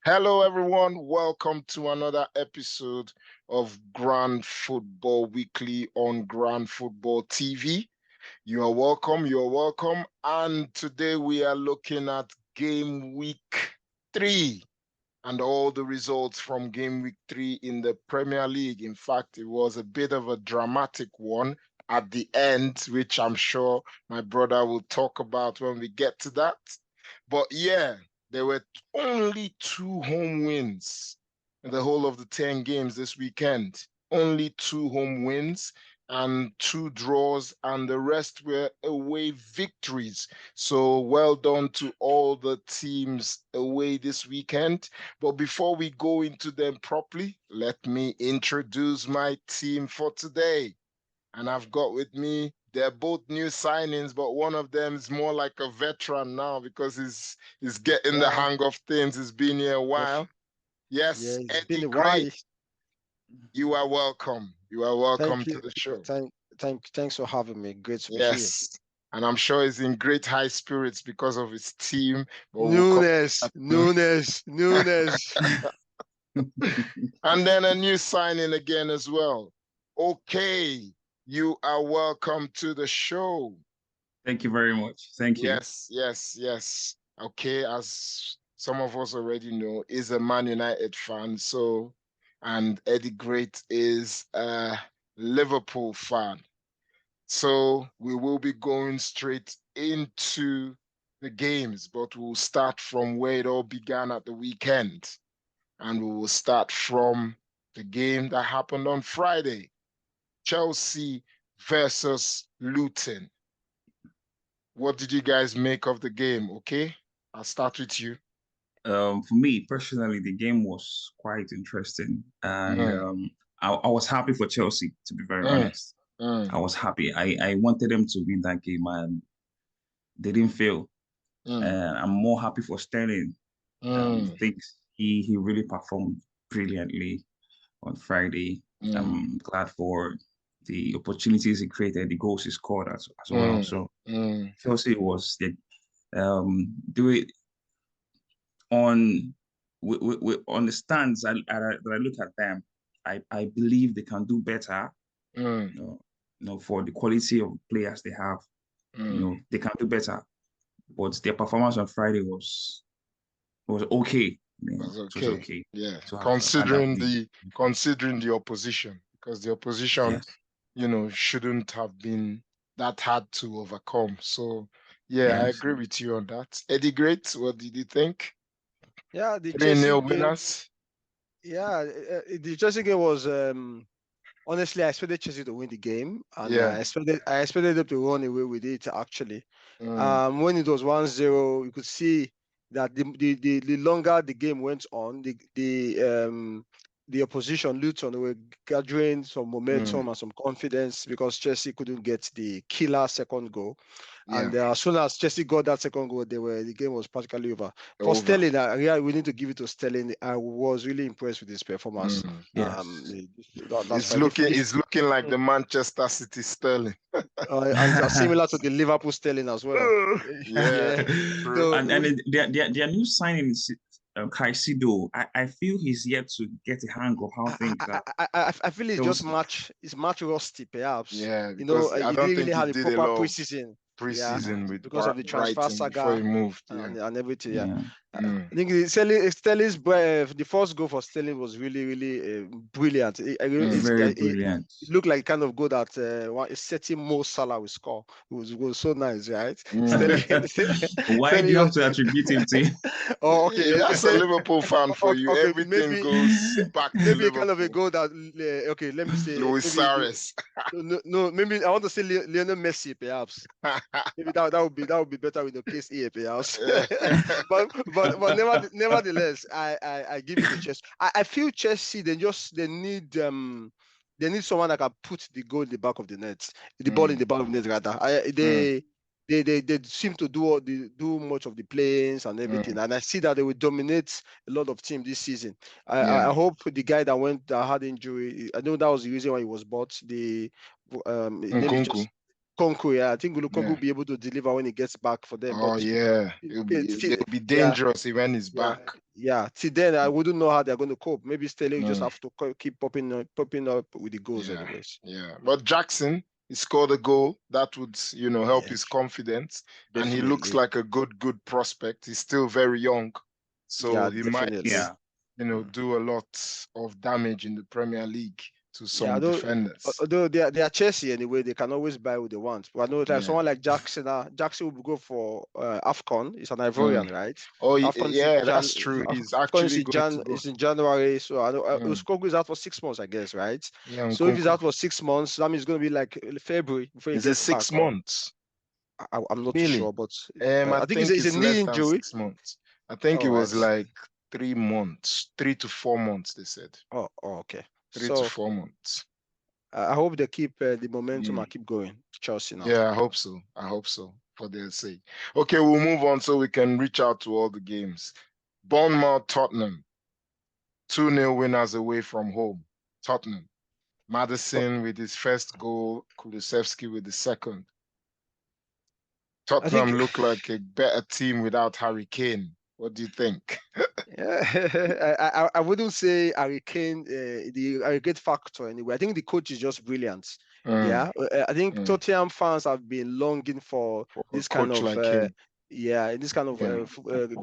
Hello, everyone. Welcome to another episode of Grand Football Weekly on Grand Football TV. You are welcome. You are welcome. And today we are looking at game week 3 and all the results from game week 3 in the Premier League. In fact, it was a bit of a dramatic one at the end, which I'm sure my brother will talk about when we get to that. But yeah, there were only 2 home wins in the whole of the 10 games this weekend. Only 2 home wins and 2 draws, and the rest were away victories. So well done to all the teams away this weekend. But before we go into them properly, let me introduce my team for today. And I've got with me, they're both new signings, but one of them is more like a veteran now because he's getting the hang of things. He's been here a while. Yes, it's been a Eddie-Great, while. you are welcome. You are welcome to the show. Thanks for having me. Great to be here. Yes, and I'm sure he's in great high spirits because of his team. Nunes. And then a new signing again as well. Okay, you are welcome to the show. Thank you very much. Thank you. Yes. Okay, as some of us already know, is a Man United fan. So, and Eddie-Great is a Liverpool fan. So we will be going straight into the games, but we'll start from where it all began at the weekend. And we will start from the game that happened on Friday. Chelsea versus Luton. What did you guys make of the game? Okay, I'll start with you. For me personally, the game was quite interesting, and I was happy for Chelsea, to be very honest. I was happy. I wanted them to win that game, and they didn't fail. I'm more happy for Sterling. I think he really performed brilliantly on Friday. I'm glad for the opportunities he created, the goals he scored as well. So Chelsea was do it on the stands. I look at them. I believe they can do better. You know, for the quality of players they have, they can do better. But their performance on Friday was okay. It was okay. Yeah, So considering the opposition, because the opposition, shouldn't have been that hard to overcome. So I agree with you on that. Eddie-Great, what did you think? Yeah, the 3-0 winners. Yeah, the Chelsea game was honestly, I expected Chelsea to win the game, and I expected them to run away with it. Actually, when it was 1-0, you could see that the longer the game went on, the opposition, Luton, were gathering some momentum and some confidence because Chelsea couldn't get the killer second goal. And as soon as Chelsea got that second goal, the game was practically over. For Sterling, we need to give it to Sterling. I was really impressed with his performance. It's looking like the Manchester City Sterling. And similar to the Liverpool Sterling as well. So, and their new signing is Caicedo. I feel he's yet to get a hang of how things are. I feel it's match rusty, perhaps. Yeah, he didn't really have a proper preseason with because of the transfer saga before he moved and everything. I think Sterling's the first goal for Sterling was really brilliant. Very brilliant. It looked like kind of goal that a certain Mo Salah will score. It was so nice, right? Why do you have to attribute him to? Oh, okay. That's a Liverpool fan for you. Okay, everything goes back to Liverpool. Kind of a goal that let me say Luis Suarez. No, maybe I want to say Lionel Messi, perhaps. Maybe that would be better with the case here, perhaps. but nevertheless, I give it to Chelsea. I feel Chelsea they need someone that can put the goal in the back of the net, the ball in the back of the net rather. They seem to do much of the playings and everything, and I see that they will dominate a lot of teams this season. I hope the guy that had injury, I know that was the reason why he was bought. Lukaku, yeah. I think Lukaku will be able to deliver when he gets back for them. Oh, but yeah. They'll be dangerous when he's back. Yeah. Till then, I wouldn't know how they're going to cope. Maybe Sterling just have to keep popping up with the goals anyways. Yeah. But Jackson, he scored a goal. That would, help his confidence. Definitely. And he looks like a good prospect. He's still very young. So he might, do a lot of damage in the Premier League to some defenders. Although they are Chelsea anyway, they can always buy what they want. But I know someone like Jackson. Jackson will go for AFCON. He's an Ivorian, right? Oh, AFCON that's true. He's actually it's in January. So I know Lukaku is out for 6 months, I guess, right? Yeah. So if he's out for 6 months, that means it's going to be like February before he gets back. Is it 6 months? I'm not too sure, but I think it's a knee injury. 6 months. I think it was like 3 months, 3 to 4 months. They said. Oh, okay. 3 to 4 months. I hope they keep the momentum and keep going. Chelsea now. Yeah, I hope so. For their sake. Okay, we'll move on so we can reach out to all the games. Bournemouth, Tottenham. 2-0 winners away from home. Tottenham. Maddison with his first goal. Kulusevski with the second. Tottenham look like a better team without Harry Kane. What do you think? I wouldn't say Harry Kane, the Harry Kane factor anyway. I think the coach is just brilliant. I think Tottenham fans have been longing for this kind of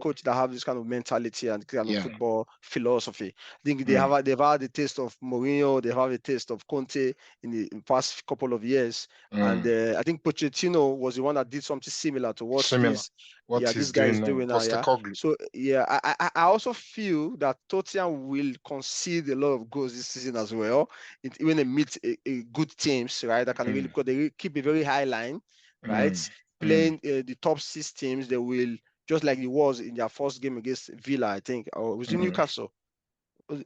coach that have this kind of mentality and kind of football philosophy. I think they've had the taste of Mourinho, they have a taste of Conte in the past couple of years, and I think Pochettino was the one that did something similar to what this guy is doing now. So I also feel that Tottenham will concede a lot of goals this season as well, when they meet a good teams, right? That can really, because they keep a very high line, right? Playing the top 6 teams, they will, just like it was in their first game against Villa, I think, or it was in Newcastle.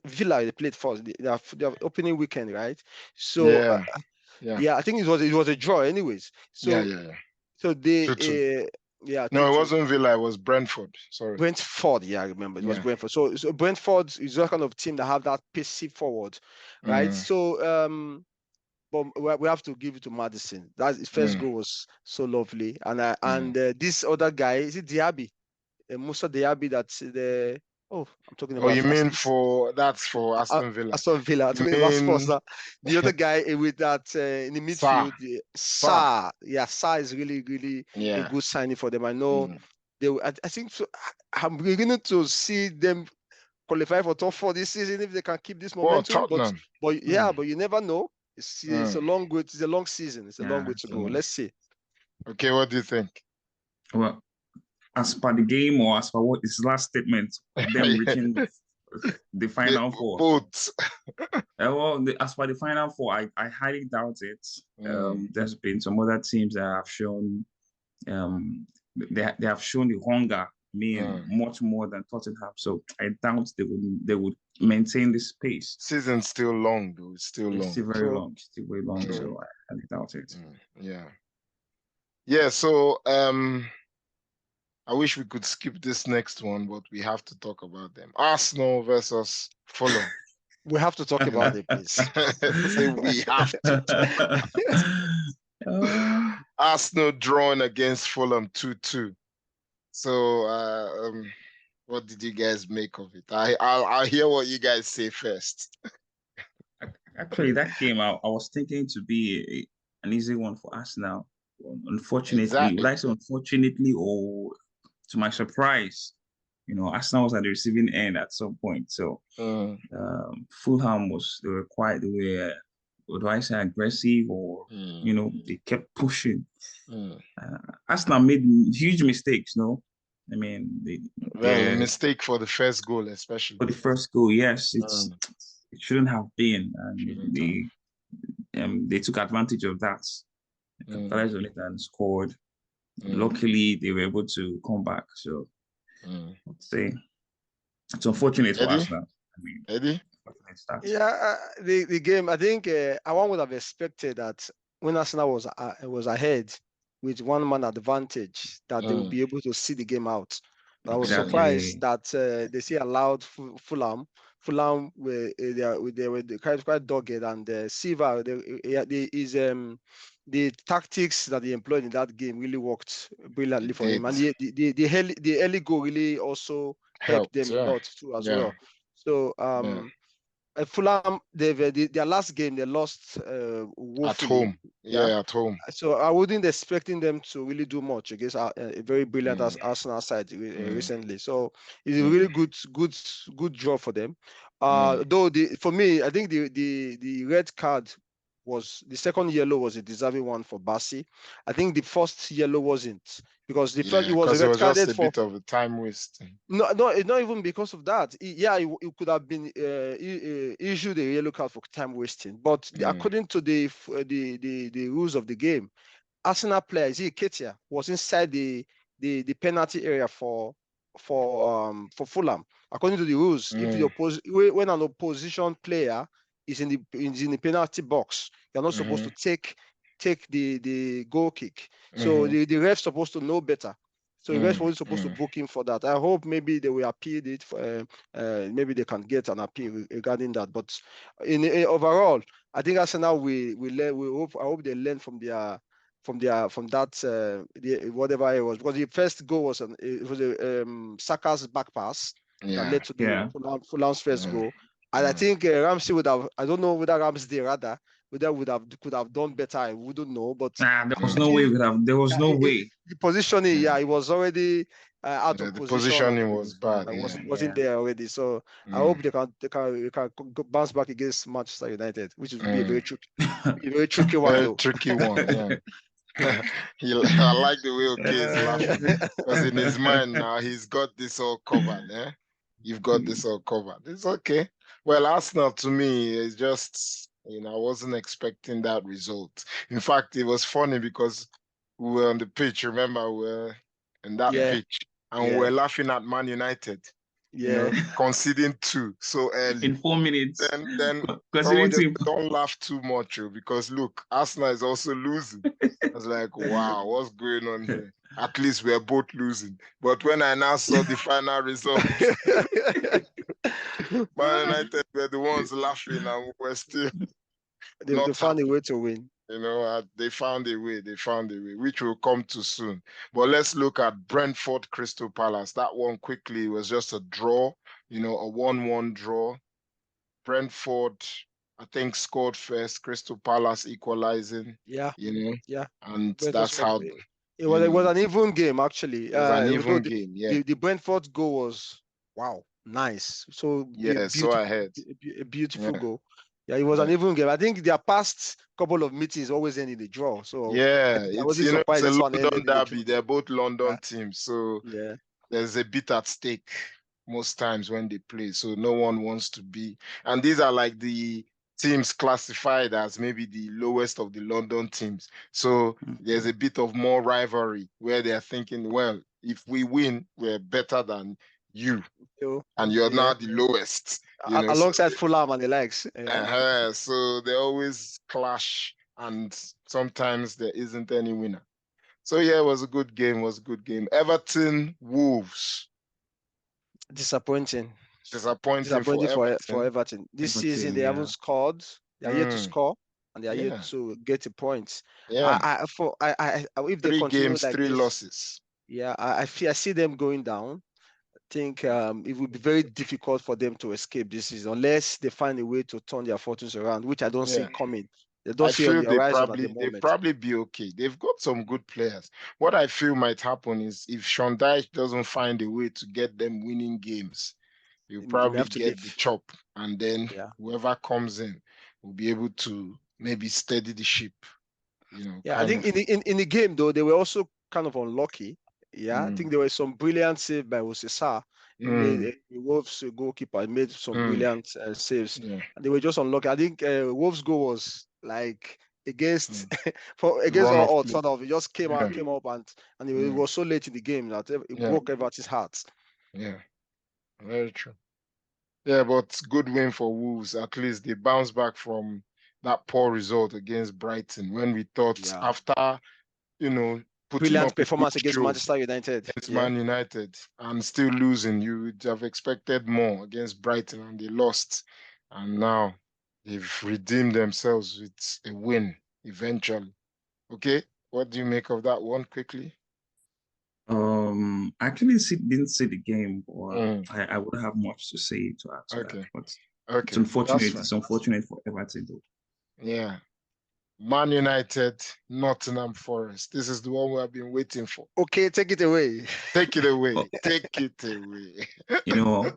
Villa, they played first, their opening weekend, right? So I think it was a draw anyways. So so they no, it wasn't Villa, it was Brentford. Sorry. Brentford, I remember. It was Brentford. So Brentford is that kind of team that have that pacey forward, right? So but we have to give it to Maddison. That his first goal was so lovely, and this other guy, is it Diaby, Musa Diaby? That's the I'm talking about. Oh, you mean that's for Aston Villa? Aston Villa. I'm talking about Spurs. The other guy with that in the midfield, Sa. Yeah, Sa is really a good signing for them. I know I think so. I'm beginning to see them qualify for top 4 this season if they can keep this momentum. But you never know. It's a long way. It's a long season. It's a long way to go. Let's see. Okay, what do you think? Well, as per the game, or as per what his last statement, them reaching the final 4. Both. As per the final 4, I highly doubt it. There's been some other teams that have shown, they have shown the hunger, much more than Tottenham. So I doubt they would maintain this pace. Season's still long, though. It's still long. It's still very long. It's still way long. So I doubt it. Yeah. So I wish we could skip this next one, but we have to talk about them. Arsenal versus Fulham. We have to talk about it, please. We have to. Arsenal drawing against Fulham 2-2. So, what did you guys make of it? I'll hear what you guys say first. Actually, that game, I was thinking to be an easy one for Arsenal. Unfortunately, unfortunately, or to my surprise, Arsenal was at the receiving end at some point. So, Fulham they were quite, what do I say, aggressive, or they kept pushing. Arsenal made huge mistakes. I mean, a mistake for the first goal, especially for the first goal. Yes, it shouldn't have been, and they took advantage of that. Capitalized on it and scored. Luckily, they were able to come back. So, I'd say it's unfortunate for Arsenal. Eddie? The game, I think one would have expected that when Arsenal was ahead with 1 man advantage, that they would be able to see the game out. But I was surprised that they allowed Fulham Fulham were they were quite dogged, and Silva the tactics that he employed in that game really worked brilliantly for him, and the early goal really also helped them a lot too as well. So Fulham, their last game they lost woefully. At home. So I wouldn't expecting them to really do much against a very brilliant Arsenal side recently. So it's a really good draw for them. Though for me, I think the red card was the second yellow was a deserving one for Bassi. I think the first yellow wasn't, because the first it was red carded just a bit of a time waste. No, not even because of that. It could have been issued a yellow card for time wasting. But according to the rules of the game, Arsenal player Ketia was inside the penalty area for Fulham. According to the rules, if when an opposition player is in the penalty box, you're not supposed to take the goal kick. So the ref's supposed to know better. So the ref was supposed to book him for that. I hope maybe they will appeal it. Maybe they can get an appeal regarding that. But in overall, I think Arsenal I hope they learn from that whatever it was, because the first goal was a Saka's back pass that led to the Fulham's first goal. And I think Ramsey would have. I don't know whether Ramsey rather could have done better. I wouldn't know, but there was no way. There was no way. The positioning, it was already out of position. The positioning was bad. Wasn't there already. So I hope they can bounce back against Manchester United, which would be a very tricky one. Very tricky one. Yeah. I like the way Okey is laughing, because in his mind now he's got this all covered. You've got this all covered. It's okay. Well, Arsenal to me is just, I wasn't expecting that result. In fact, it was funny because we were on the pitch. Remember, we were in that pitch, and we were laughing at Man United. Conceding 2 so early in 4 minutes. Then don't laugh too much, because look, Arsenal is also losing. I was like, wow, what's going on here? At least we're both losing. But when I now saw the final result, Man United were the ones laughing, and we were still. They found a way to win. They found a way, which will come too soon. But let's look at Brentford Crystal Palace. That one quickly was just a draw, a 1-1 draw. Brentford, I think, scored first, Crystal Palace equalizing. And that's how it was an even game, actually. It was an even game, The Brentford goal was nice. So so I heard a beautiful goal. Yeah, it was an even game. I think their past couple of meetings always end in a draw. So it's a London derby. They're both London teams, so there's a bit at stake most times when they play. So no one wants to be. And these are like the teams classified as maybe the lowest of the London teams. So there's a bit of more rivalry where they're thinking, well, if we win, we're better than you, and you're now the lowest. Alongside Fulham and the likes. So they always clash, and sometimes there isn't any winner. So it was a good game. Everton Wolves. Disappointing for Everton. This season they haven't scored. They are yet to score, and they are yet to get a point. If they 3 continue games, like 3 this, losses. I see them going down. I think it would be very difficult for them to escape this season unless they find a way to turn their fortunes around, which I don't see coming. I feel they probably be okay. They've got some good players. What I feel might happen is if Sean Dyche doesn't find a way to get them winning games, he'll probably get the chop, and then whoever comes in will be able to maybe steady the ship. I think in the game though, they were also kind of unlucky. I think there was some brilliant save by Osisa. The Wolves goalkeeper made some brilliant saves. And they were just unlucky. I think Wolves' goal was like against all odds, sort of. It just came up, and it was so late in the game that it broke everybody's hearts. Yeah, very true. Yeah, but good win for Wolves. At least they bounced back from that poor result against Brighton when we thought after, brilliant performance against Manchester United. Against Man United and still losing. You would have expected more against Brighton and they lost. And now they've redeemed themselves with a win eventually. Okay, what do you make of that one quickly? Actually didn't see the game, but I would have much to say to add to that. But it's unfortunate. It's unfortunate for Everton though. Yeah. Man United, Nottingham Forest. This is the one we have been waiting for. Okay, take it away. Take it away. Take it away. You know,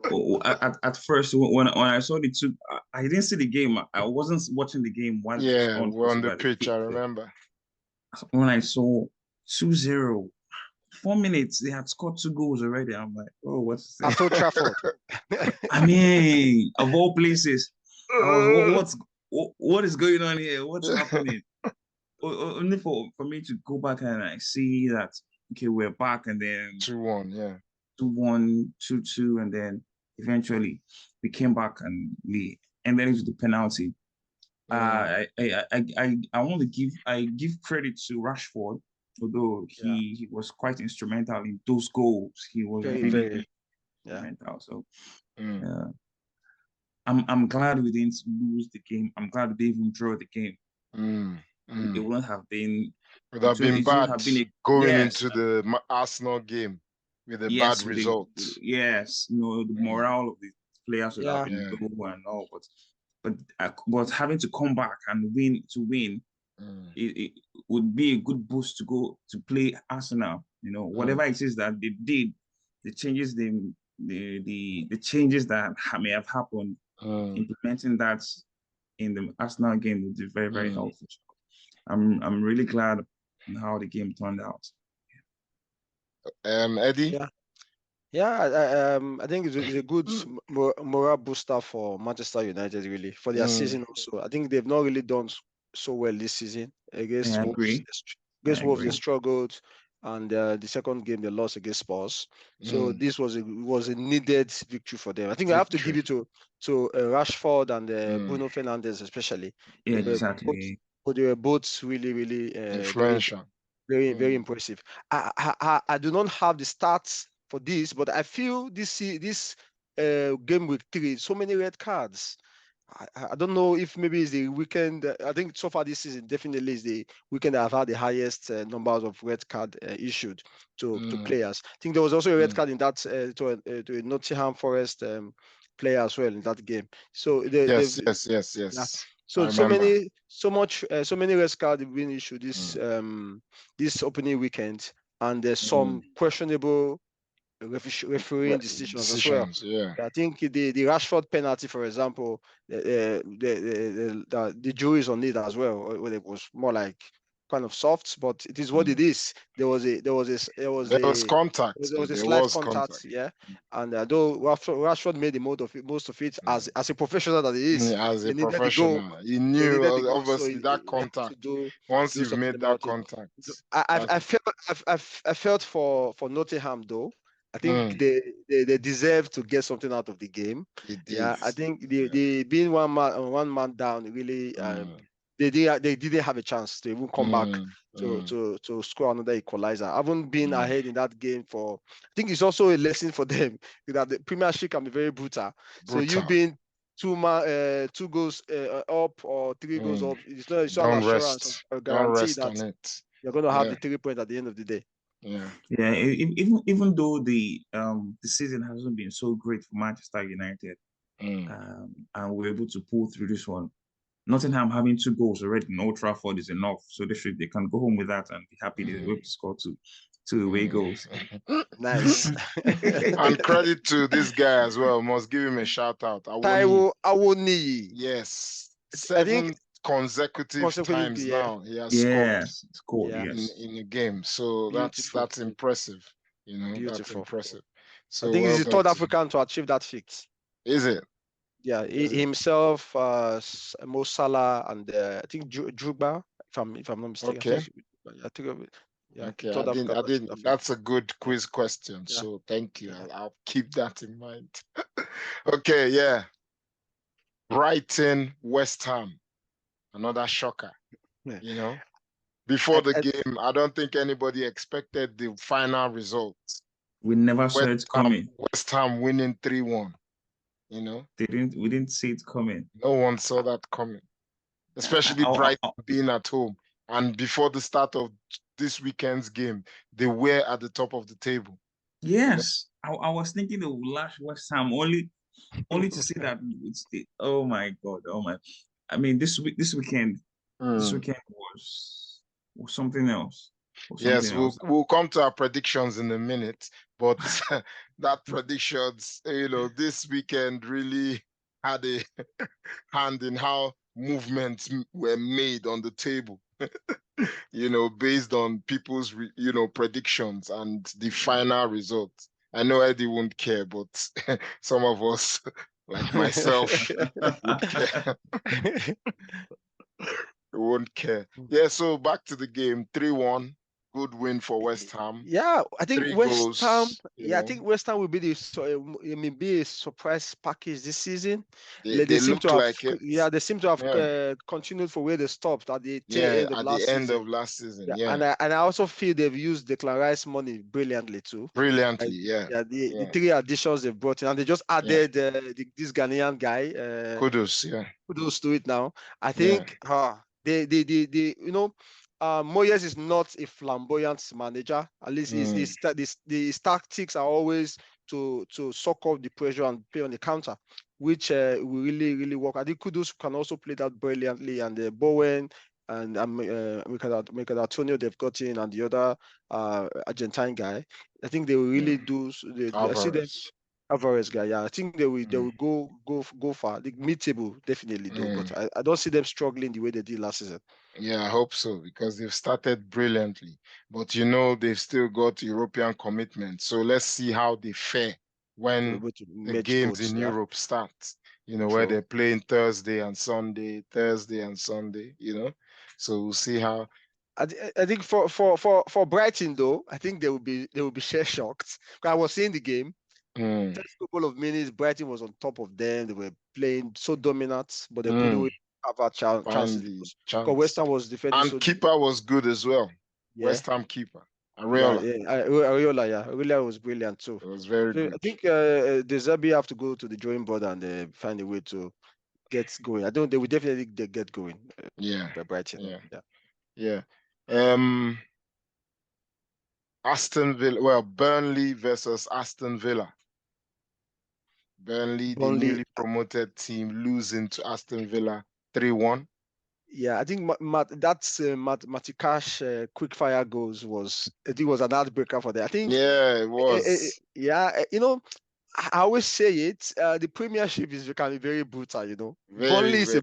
at first when I saw the two, I didn't see the game. I wasn't watching the game. We're on the pitch. I remember. When I saw 2-0, 4 minutes, they had scored 2 goals already. I'm like, oh, what's this? At Old Trafford. I mean, of all places, what is going on here? What's happening? Only for me to go back and I see that, okay, we're back, and then 2-1, yeah. 2-1, 2-2, and then eventually we came back and we ended into the penalty. I want to give credit to Rashford, although he was quite instrumental in those goals. He was very instrumental. So I'm glad we didn't lose the game. I'm glad we didn't even draw the game. It wouldn't have been. It would have been bad going into the Arsenal game with a bad result. Yes, you know, the morale of the players would have been low and all, but having to come back and win, it would be a good boost to go to play Arsenal. You know, whatever it is that they did, the changes the changes that may have happened, implementing that in the Arsenal game would be very, very helpful. I'm really glad on how the game turned out. Eddie? I think it's a good morale booster for Manchester United, really, for their season also. I think they've not really done so well this season against Wolves. Against Wolves, they struggled, and the second game they lost against Spurs. So this was a needed victory for them. I think I have to give it to Rashford and Bruno Fernandes especially. Yeah, exactly. But they were both really, really influential. Very, very impressive. I do not have the stats for this, but I feel this game week 3, so many red cards. I don't know if maybe it's the weekend. I think so far this season definitely is the weekend that I've had the highest numbers of red card issued to players. I think there was also a red card in that to a Nottingham Forest player as well in that game. So yes. So many red cards have been issued this opening weekend, and there's some questionable refereeing decisions as well. I think the Rashford penalty, for example, the jury's on it as well. It was more like kind of soft, but it is what it is. There was contact. There was a slight contact, and though Rashford made the most of it as a professional that he is. As a professional, he knew obviously that contact. Once you've made that contact, I felt for Nottingham though. I think they deserve to get something out of the game. I think they being one man down really. They didn't have a chance to even come back to score another equalizer. I haven't been ahead in that game for. I think it's also a lesson for them that the Premiership can be very brutal. So you being 2 goals up or 3 goals up, it's not an assurance or guarantee that you're going to have the 3 points at the end of the day. Even though the season hasn't been so great for Manchester United, and we're able to pull through this one. Nottingham having 2 goals already in Old Trafford is enough, so they can go home with that and be happy they were able to score 2 away goals. Nice. And credit to this guy as well. Must give him a shout out. Taiwo Awoniyi. Yes, 7 consecutive times now he has scored in a game. So that's impressive. You know, that's impressive. So I think he's the third African to achieve that feat. Is it? Yeah, himself, Mo Salah, and I think Drogba, if I'm not mistaken. Okay. That's a good quiz question. So thank you. I'll keep that in mind. Okay, Brighton, West Ham, another shocker. You know, before the game, I don't think anybody expected the final result. We never saw it coming. West Ham winning 3-1. You know, we didn't see it coming. No one saw that coming, especially Brighton being at home. And before the start of this weekend's game, they were at the top of the table. Yes, you know? I was thinking they would lash West Ham only to see that. Oh my God! Oh my! I mean, this weekend was something else. Yes, we'll come to our predictions in a minute, but that predictions, this weekend really had a hand in how movements were made on the table, based on people's, predictions and the final results. I know Eddie won't care, but some of us, like myself, would care. Won't care. Yeah, so back to the game, 3-1. Good win for West Ham. Yeah, I think West Ham. I think West Ham will be be a surprise package this season. They seem to have, like it. Yeah, they seem to have continued for where they stopped at the end of last season. Yeah. And I also feel they've used the Declan Rice money brilliantly too. Brilliantly, the 3 additions they've brought in, and they just added this Ghanaian guy. Kudos to it now. I think Moyes is not a flamboyant manager. At least his tactics are always to suck off the pressure and play on the counter, which will really, really work. I think Kudus can also play that brilliantly, and Bowen and Mikel Antonio they've got in, and the other Argentine guy. I think they will really do. I see them. Alvarez guy, I think they will go far. The mid-table definitely do, but I don't see them struggling the way they did last season. Yeah, I hope so, because they've started brilliantly, but they've still got European commitment. So let's see how they fare when the games in Europe start. Where they're playing Thursday and Sunday. So we'll see how. I think for Brighton though, I think they will be shell shocked. I was seeing the game. First couple of minutes, Brighton was on top of them. They were playing so dominant, but they couldn't have a chance. Because West Ham was defending. And keeper was good as well. Yeah. West Ham keeper. Areola was brilliant too. It was very good. I think De Zerbi have to go to the drawing board and find a way to get going. I don't. They will definitely get going. By Brighton. Yeah. Aston Villa. Well, Burnley versus Aston Villa. Burnley, the newly promoted team, losing to Aston Villa 3-1. Yeah, I think that's Matikash quickfire goals was an heartbreaker for them. I think. Yeah, it was. I always say it. The Premiership can be very brutal. Burnley is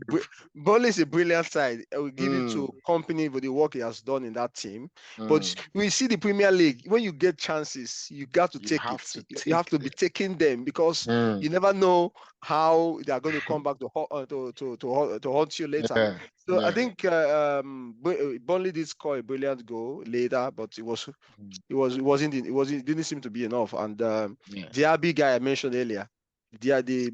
a brilliant side. I will give it to Company for the work he has done in that team. But we see the Premier League, when you get chances, you got to take it. You have to be taking them, because you never know how they are going to come back to haunt you later. I think Burnley did score a brilliant goal later, but it didn't seem to be enough. And the RB guy I mentioned earlier, it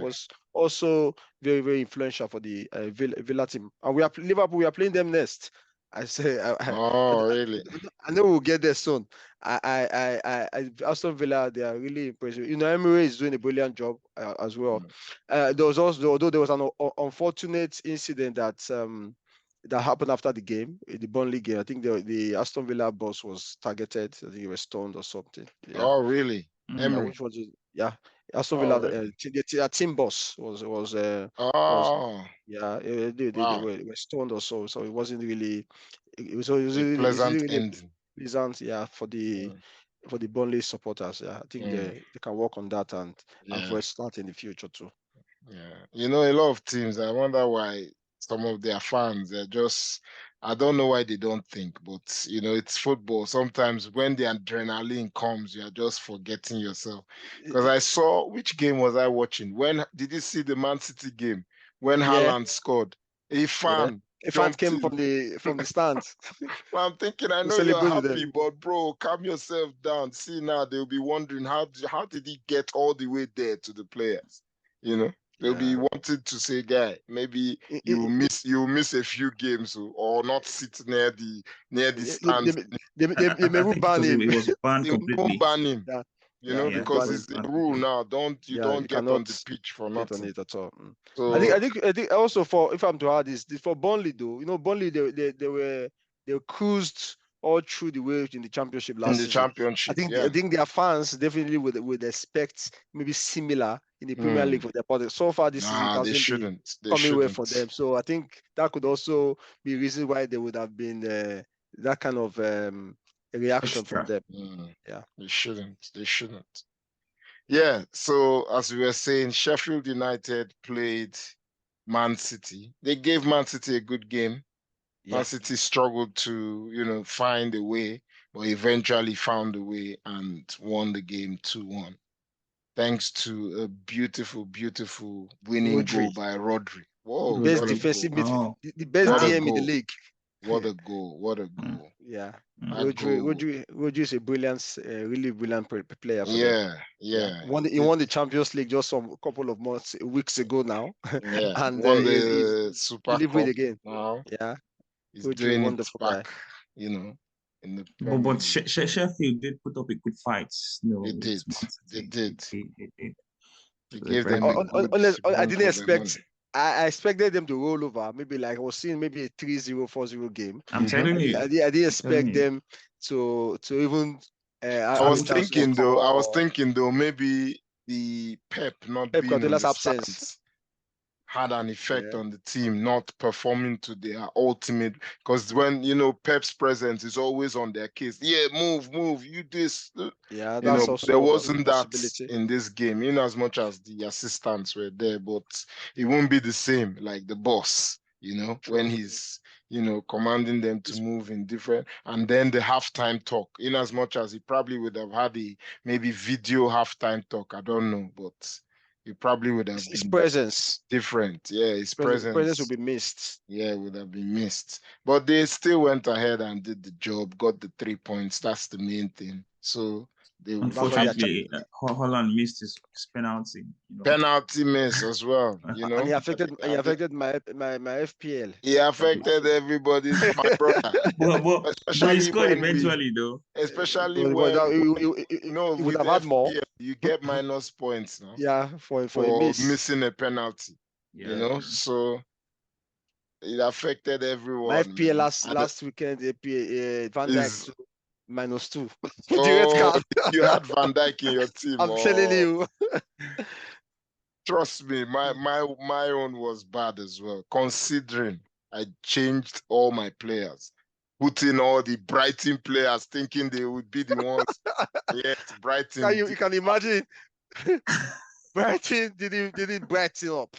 was also very, very influential for the Villa team. And Liverpool. We are playing them next. I say, really? I know we'll get there soon. Aston Villa, they are really impressive. Emery is doing a brilliant job as well. There was an unfortunate incident that happened after the game, the Burnley game. I think the Aston Villa boss was targeted. I think he was stoned or something. Yeah. Oh, really? Emery. Which was Aston Villa. Their team boss was they were stoned or so. So it wasn't really. It was a pleasant ending. Pleasant, for the Burnley supporters. I think they can work on that and avoid start in the future too. Yeah, a lot of teams. I wonder why some of their fans, they're just. I don't know why they don't think, but it's football. Sometimes when the adrenaline comes, you're just forgetting yourself. Because I saw, which game was I watching? When did you see the Man City game when Haaland scored? A fan came from the stands. Well, I'm thinking, I know you're happy, but bro, calm yourself down. See, now they'll be wondering how did he get all the way there to the players? They'll be wanting to say, guy, maybe you miss a few games or not sit near the stands. They may ban him. It was banned completely. They won't ban him. Yeah. Because it's a rule now. You don't get on the pitch for nothing. Get on it at all. So I think also if I'm to add this for Burnley though, Burnley they were cruised all through the way in the championship last season. Championship, I think their fans definitely would expect maybe similar in the Premier League for their product. So far this season, they shouldn't coming away for them. So I think that could also be a reason why there would have been that kind of reaction from them. Yeah, they shouldn't. Yeah. So as we were saying, Sheffield United played Man City. They gave Man City a good game. Man City struggled to, find a way, but eventually found a way and won the game 2-1. Thanks to a beautiful, beautiful winning goal by Rodri. Whoa, the best defensive midfield, the best DM in the league. What a goal! What a goal! Yeah, Rodri is a brilliant, really brilliant player. For them. He won the Champions League just a couple of weeks ago now. Yeah, and won the Super Cup again. Now. Yeah. He's doing it back, in the But Sheffield did put up a good fight. They did. They gave them I didn't expect. I expected them to roll over. Maybe like I was seeing maybe a 3-0, 4-0 game. I'm telling you. I didn't expect them to even. I was thinking though, maybe the Pep being Guardiola's absence had an effect on the team not performing to their ultimate, because when Pep's presence is always on their case. Yeah, move, you this. Yeah, that's also there wasn't that in this game, in as much as the assistants were there, but it won't be the same like the boss, when he's commanding them to move in different, and then the halftime talk, in as much as he probably would have had maybe video halftime talk, I don't know, but he probably would have his presence different. Yeah, his presence would be missed. Yeah, would have been missed. But they still went ahead and did the job, got the 3 points. That's the main thing. So unfortunately, Holland missed his penalty. Penalty miss as well. And he affected my FPL. He affected everybody's my brother. But he scored eventually, though. Especially when you would have had more. You get minus points now. Yeah, for missing a penalty. So it affected everyone. My FPL last weekend, Van Dijk -2. The red card. You had Van Dijk in your team. I'm telling you. Trust me, my own was bad as well, considering I changed all my players, put in all the Brighton players thinking they would be the ones. Yes, Brighton. You can imagine. Brighton didn't Brighton up.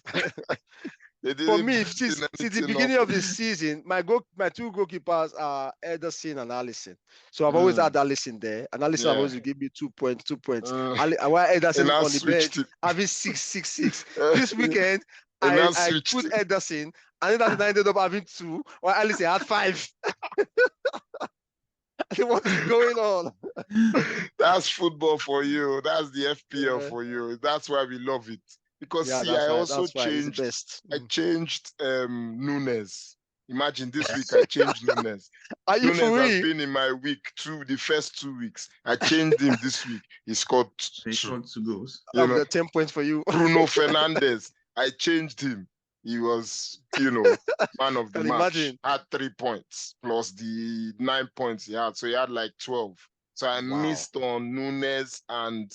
For me, since the beginning of the season, my two goalkeepers are Ederson and Alisson. So I've always had Alisson there, and Alisson always give me 2 points. While Ederson on the bench having 6. This weekend, I put Ederson, and then I ended up having 2, while Alisson had 5. What is going on? That's football for you. That's the FPL for you. That's why we love it. Because I also changed. I changed Nunes. Imagine this week I changed Nunes. Nunes has been in my the first 2 weeks. I changed him this week. He scored 2 goals. 10 points for you. Bruno Fernandes. I changed him. He was, man of the match. Had 3 points plus the 9 points he had. So he had like 12. So I missed on Nunes and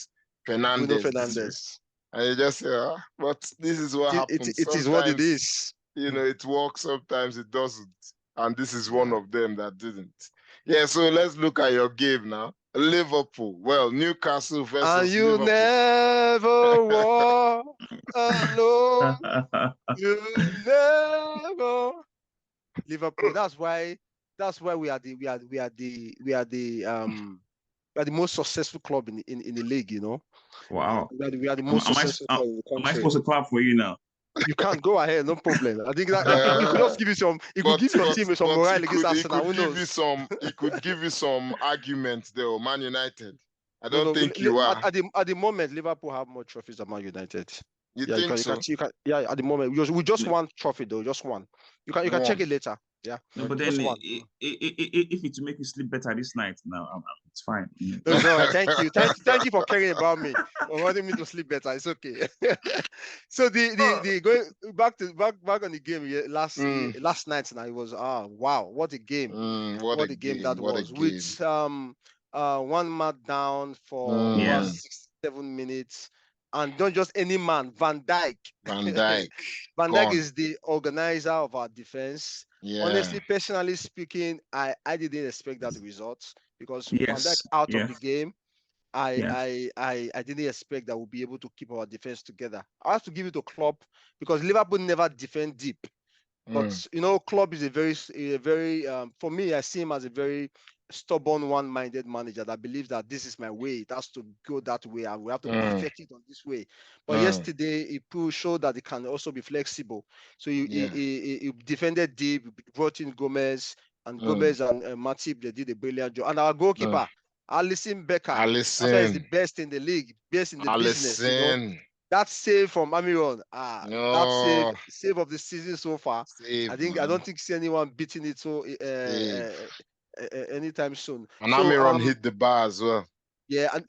Fernandes. Bruno Fernandes. And you just say, but this is what happens. It is what it is. It works, sometimes it doesn't. And this is one of them that didn't. Yeah, so let's look at your game now. Liverpool. Well, Newcastle versus and you Liverpool. Never walk alone. You never. Liverpool. That's why we are the most successful club in the league, Wow. We are the most successful club in the country. Am I supposed to clap for you now? You can't go ahead, no problem. I think that it could just give you some. It could give your team some morale against Arsenal. Who knows? It could give you some arguments there. Man United. I don't think you are. At the moment, Liverpool have more trophies than Man United. You think so? Yeah, at the moment we just won trophy though, just one. You can check it later. Yeah, no, but then if it's to make you sleep better this night, now it's fine. No, thank you for caring about me, for wanting me to sleep better. It's okay. So the going back on the game last night. Now it was wow, what a game! What a game that was. With one man down for 67 minutes. And not just any man, Van Dijk. Van Dijk. Van Dijk is the organizer of our defense. Yeah. Honestly, personally speaking, I didn't expect that result because Van Dijk out of the game. I didn't expect that we'll be able to keep our defense together. I have to give it to Klopp because Liverpool never defend deep. But Klopp is a very for me, I see him as a very stubborn, one-minded manager that believes that this is my way. It has to go that way, and we have to perfect it on this way. But yesterday, he showed that it can also be flexible. So he defended deep, brought in Gomez, and Gomez and Matip, they did a brilliant job. And our goalkeeper, Alisson Becker, that's why he's the best in the league, best in the business. That save from Almiron, that save of the season so far. I don't think see anyone beating it so anytime soon. And Almiron hit the bar as well. Yeah, and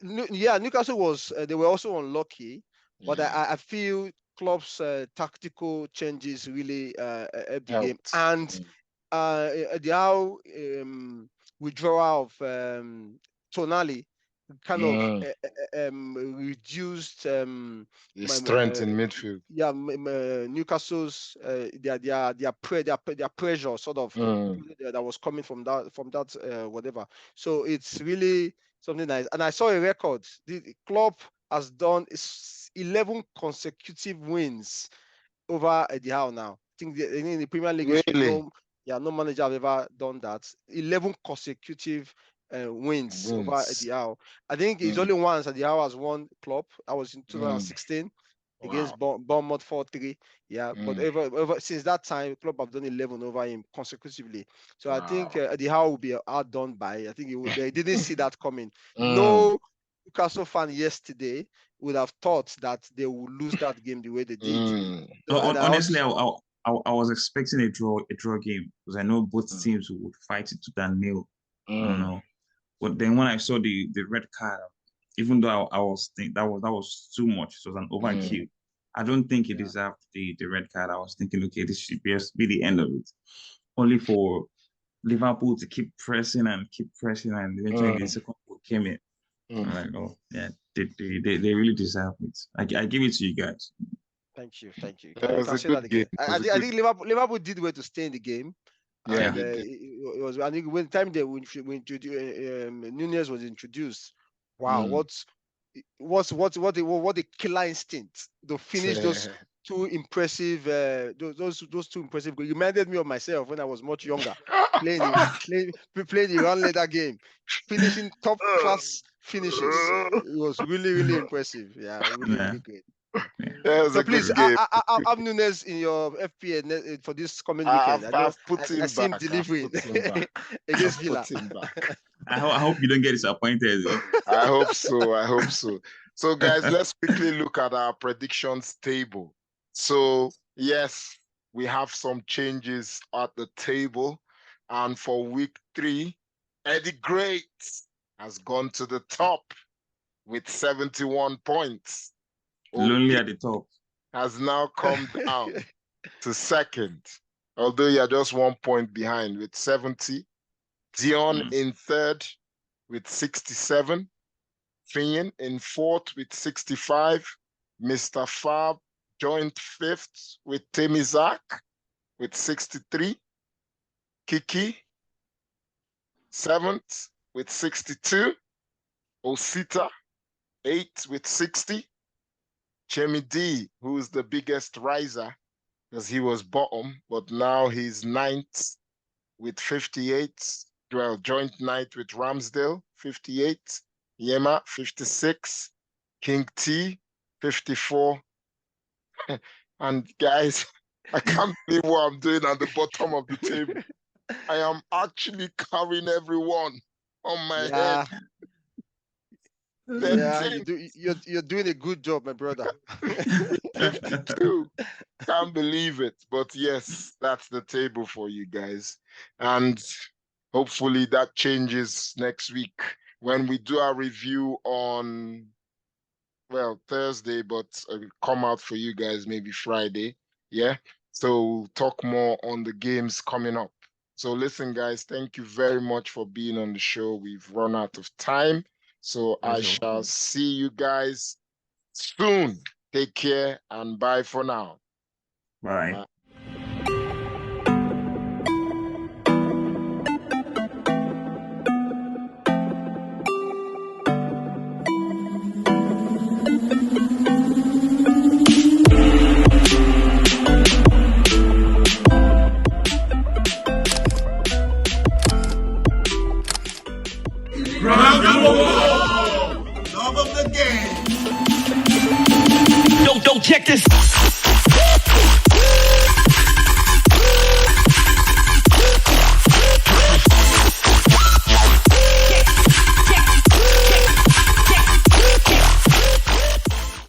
Newcastle was they were also unlucky, but I feel Klopp's tactical changes really helped the game, and the withdrawal of Tonali kind of reduced the strength in midfield. Yeah, Newcastle's their pressure sort of that was coming from that whatever. So it's really something nice. And I saw a record. The club has done 11 consecutive wins over Eddie Howe now. I think in the Premier League, really? No manager have ever done that. 11 consecutive wins over Eddie Howe. I think it's only once Eddie Howe has won club. That was in 2016 against Bournemouth 4-3. Yeah, but ever since that time, club have done 11 over him consecutively. So I think Eddie Howe will be outdone by. I think they didn't see that coming. No Newcastle fan yesterday would have thought that they would lose that game the way they did. Honestly, I was expecting a draw game because I know both teams would fight it to that nil. I don't know. But then when I saw the red card, even though I was thinking that was too much, it was an overkill. I don't think he deserved the red card. I was thinking, okay, this should be the end of it. Only for Liverpool to keep pressing, and eventually the second goal came in. I'm like, oh yeah, they really deserve it. I give it to you guys. Thank you. That was a good game. I think Liverpool did well to stay in the game. Yeah, and, it was. I think when Nunez was introduced, wow, what a killer instinct to finish those two impressive, those two impressive goals. It reminded me of myself when I was much younger, playing the run later game, finishing top class finishes. It was really, really impressive. Yeah, really great. So please, I'm Nunez in your FPA for this coming weekend. I've put him I see him delivering against Villa. I hope you don't get disappointed. I hope so. So guys, let's quickly look at our predictions table. So yes, we have some changes at the table, and for week 3, Eddie-Great has gone to the top with 71 points. Lonely at the top. Has now come down to second, although you're just 1 point behind with 70. Dion in third with 67. Finn in fourth with 65. Mr. Fab joined fifth with Temizak with 63. Kiki seventh with 62. Osita 8th with 60. Chemi D, who's the biggest riser, because he was bottom, but now he's 9th with 58. Well, joint 9th with Ramsdale, 58. Yema, 56. King T, 54. And guys, I can't believe what I'm doing at the bottom of the table. I am actually carrying everyone on my head. Yeah, you're doing a good job, my brother. Can't believe it. But yes, that's the table for you guys. And hopefully that changes next week when we do our review on, well, Thursday, but come out for you guys maybe Friday. Yeah. So we'll talk more on the games coming up. So listen, guys, thank you very much for being on the show. We've run out of time. So I shall see you guys soon. Take care and bye for now. Bye. Love of the game. Don't check this.